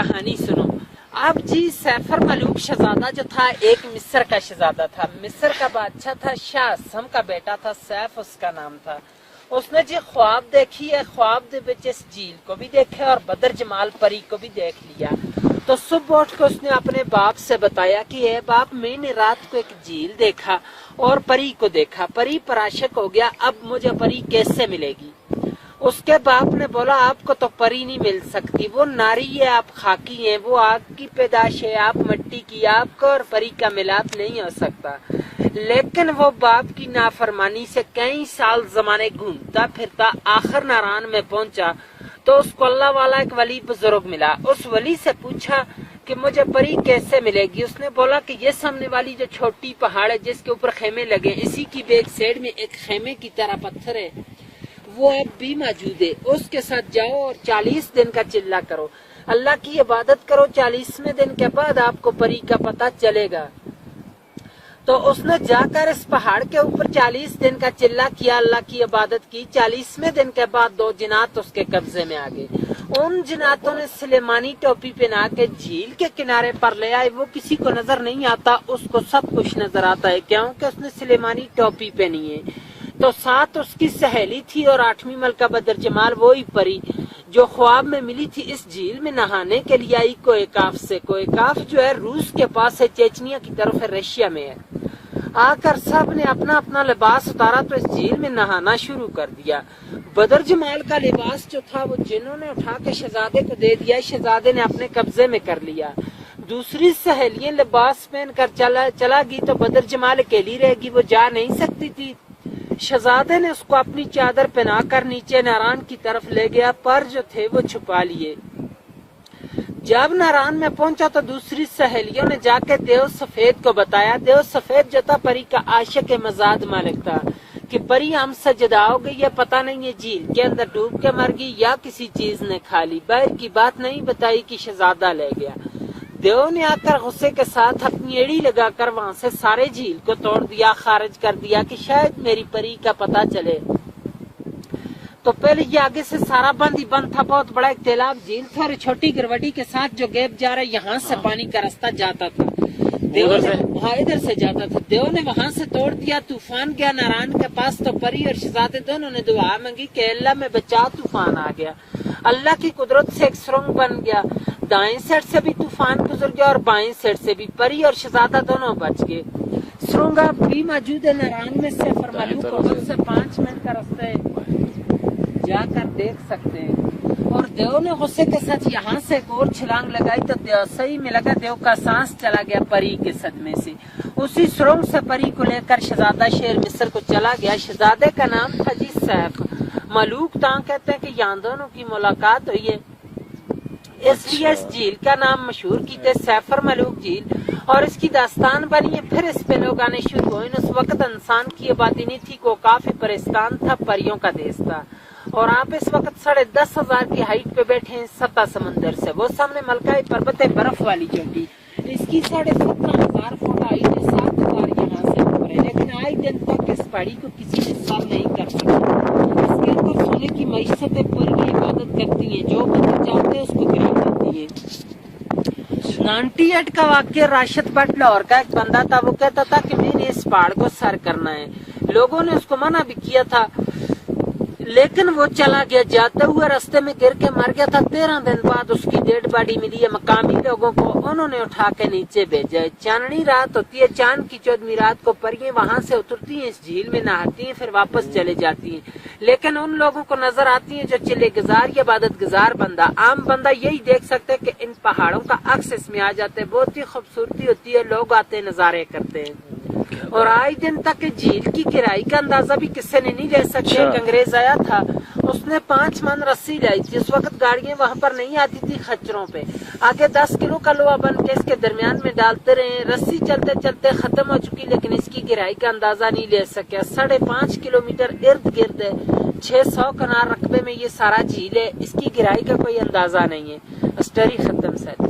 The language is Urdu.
کہانی سنو۔ اب جی سیفر ملوک شہزادہ جو تھا ایک مصر کا شہزادہ تھا، مصر کا بادشاہ تھا، شاہ اسم کا بیٹا تھا، سیف اس کا نام تھا۔ اس نے جی خواب دیکھی ہے، خواب دے وچ اس جھیل کو بھی دیکھا اور بدر جمال پری کو بھی دیکھ لیا۔ تو صبح اٹھ کے اس نے اپنے باپ سے بتایا کہ اے باپ میں نے رات کو ایک جھیل دیکھا اور پری کو دیکھا، پری پر عاشق ہو گیا، اب مجھے پری کیسے ملے گی؟ اس کے باپ نے بولا آپ کو تو پری نہیں مل سکتی، وہ ناری ہے، آپ خاکی ہیں، وہ آگ کی پیدائش ہے، آپ مٹی کی، آپ کو اور پری کا ملاپ نہیں ہو سکتا۔ لیکن وہ باپ کی نافرمانی سے کئی سال زمانے گھومتا پھرتا آخر ناران میں پہنچا تو اس کو اللہ والا ایک ولی بزرگ ملا۔ اس ولی سے پوچھا کہ مجھے پری کیسے ملے گی؟ اس نے بولا کہ یہ سامنے والی جو چھوٹی پہاڑ ہے جس کے اوپر خیمے لگے، اسی کی بیک سائڈ میں ایک خیمے کی طرح پتھر ہے، وہ اب بھی موجود ہے، اس کے ساتھ جاؤ اور 40 دن کا چلہ کرو، اللہ کی عبادت کرو، 40ویں دن کے بعد آپ کو پری کا پتہ چلے گا۔ تو اس نے جا کر اس پہاڑ کے اوپر 40 دن کا چلہ کیا، اللہ کی عبادت کی، 40ویں دن کے بعد 2 جنات اس کے قبضے میں آ گئے۔ ان جناتوں نے سلیمانی ٹوپی پہنا کے جھیل کے کنارے پر لے آئے، وہ کسی کو نظر نہیں آتا، اس کو سب کچھ نظر آتا ہے، کیونکہ اس نے سلیمانی ٹوپی پہنی ہے۔ تو ساتھ اس کی سہیلی تھی اور 8ویں ملکہ بدر جمال، وہی پری جو خواب میں ملی تھی، اس جھیل میں نہانے کے لیے آئی کوئکاف سے۔ کوئکاف جو ہے روس کے پاس ہے، چیچنیا کی طرف ہے، رشیا میں ہے۔ آ کر سب نے اپنا اپنا لباس اتارا تو اس جھیل میں نہانا شروع کر دیا۔ بدر جمال کا لباس جو تھا وہ جنہوں نے اٹھا کے شہزادے کو دے دیا، شہزادے نے اپنے قبضے میں کر لیا۔ دوسری سہیلیاں لباس پہن کر چلا گئی تو بدر جمال اکیلی رہ گئی، وہ جا نہیں سکتی تھی۔ شہزادے نے اس کو اپنی چادر پہنا کر نیچے ناران کی طرف لے گیا، پر جو تھے وہ چھپا لیے۔ جب ناران میں پہنچا تو دوسری سہیلیوں نے جا کے دیو سفید کو بتایا۔ دیو سفید جو تھا پری کا عاشق مزاد مالک تھا کہ پری ہم سے جدا ہو گئی ہے، پتہ نہیں یہ جھیل کے اندر ڈوب کے مر گئی یا کسی چیز نے کھا لی۔ باہر کی بات نہیں بتائی کہ شہزادہ لے گیا۔ دیو نے آ کر غصے کے ساتھ اپنی ایڑی لگا کر وہاں سے سارے جھیل کو توڑ دیا، خارج کر دیا کہ شاید میری پری کا پتہ چلے۔ تو پہلے یہ آگے سے سارا بند ہی بند تھا، بہت بڑا ایک تیلاب جھیل تھا اور چھوٹی گروڈی کے ساتھ جو گیپ جا رہا ہے، یہاں سے پانی کا راستہ جاتا تھا، ادھر سے جاتا تھا۔ دیو نے وہاں سے توڑ دیا، طوفان گیا ناران کے پاس تو پری اور شہزادے دونوں نے دعا مانگی کہ اللہ میں بچا، طوفان آ گیا۔ اللہ کی قدرت سے ایک سرنگ بن گیا، دائیں سائڈ سے بھی طوفان گزر گیا اور بائیں سائڈ سے بھی، پری اور شہزادہ دونوں بچ گئے۔ سرنگ اب بھی موجود ہے ناران میں، سیفر ملوک کو سے 5 منٹ کا راستہ ہے، جا کر دیکھ سکتے ہیں۔ اور دیو نے غصے کے ساتھ یہاں سے ایک اور چھلانگ لگائی تو دیو صحیح میں لگا، دیو کا سانس چلا گیا پری کے صدمے سے۔ اسی سرنگ سے پری کو لے کر شہزادہ شیر مصر کو چلا گیا۔ شہزادے کا نام تھا جی سیف ملوک، تاں کہتے ہیں کہ یہاں دونوں کی ملاقات ہوئی ہے، اس لیے اس جھیل کا نام مشہور کیتے سیفر ملوک جھیل، اور اس کی داستان بنی ہے۔ پھر اس پہ لوگ آنے شروع ہوئے۔ اس وقت انسان کی آبادی نہیں تھی، کو کافی پرستان تھا، پریوں کا دیس تھا، اور آپ اس وقت 10,500 کی ہائٹ پہ بیٹھے ہیں سطح سمندر سے۔ وہ سامنے ملکہ پربت برف والی چوٹی، اس کی 17,500 فٹ ہائٹ ہے، 7 بار یہاں سے اوپر ہے، لیکن آج دن تک اس پہاڑی کو کسی نے سر نہیں کر سکا۔ اس کے اندر سونے کی معیشتیں پری عبادت کرتی ہیں، جو بدل جاتے ہیں اس کو گرا دیتی ہیں۔ 98 کا واقعہ راشد بٹ لاہور کا ایک بندہ تھا، وہ کہتا تھا کہ میں نے اس پہاڑ کو سر کرنا ہے۔ لوگوں نے اس کو منع بھی کیا تھا، لیکن وہ چلا گیا، جاتے ہوئے راستے میں گر کے مر گیا تھا۔ 13 دن بعد اس کی ڈیڈ باڈی ملی ہے، مقامی لوگوں کو انہوں نے اٹھا کے نیچے بھیجا ہے۔ چاندنی رات ہوتی ہے، چاند کی 14ویں رات کو پریاں وہاں سے اترتی ہیں، اس جھیل میں نہاتی ہیں، پھر واپس چلے جاتی ہیں، لیکن ان لوگوں کو نظر آتی ہیں جو چلے گزار یا عبادت گزار بندہ، عام بندہ یہی دیکھ سکتے کہ ان پہاڑوں کا عکس اس میں آ جاتے، بہت ہی خوبصورتی ہوتی ہے، لوگ آتے نظارے کرتے ہیں۔ اور آج دن تک جھیل کی گہرائی کا اندازہ بھی کسی نے نہیں لے سکتے۔ ایک انگریز آیا تھا، اس نے 5 من رسی لائی تھی، اس وقت گاڑیاں وہاں پر نہیں آتی تھی خچروں پہ، آگے 10 کلو کا لوہا بن کے اس کے درمیان میں ڈالتے رہے، رسی چلتے چلتے ختم ہو چکی، لیکن اس کی گہرائی کا اندازہ نہیں لے سکے۔ 5.5 کلومیٹر ارد گرد ہے، 600 کنال رقبے میں یہ سارا جھیل ہے، اس کی گہرائی کا کوئی اندازہ نہیں ہے۔ اسٹوری ختم سر۔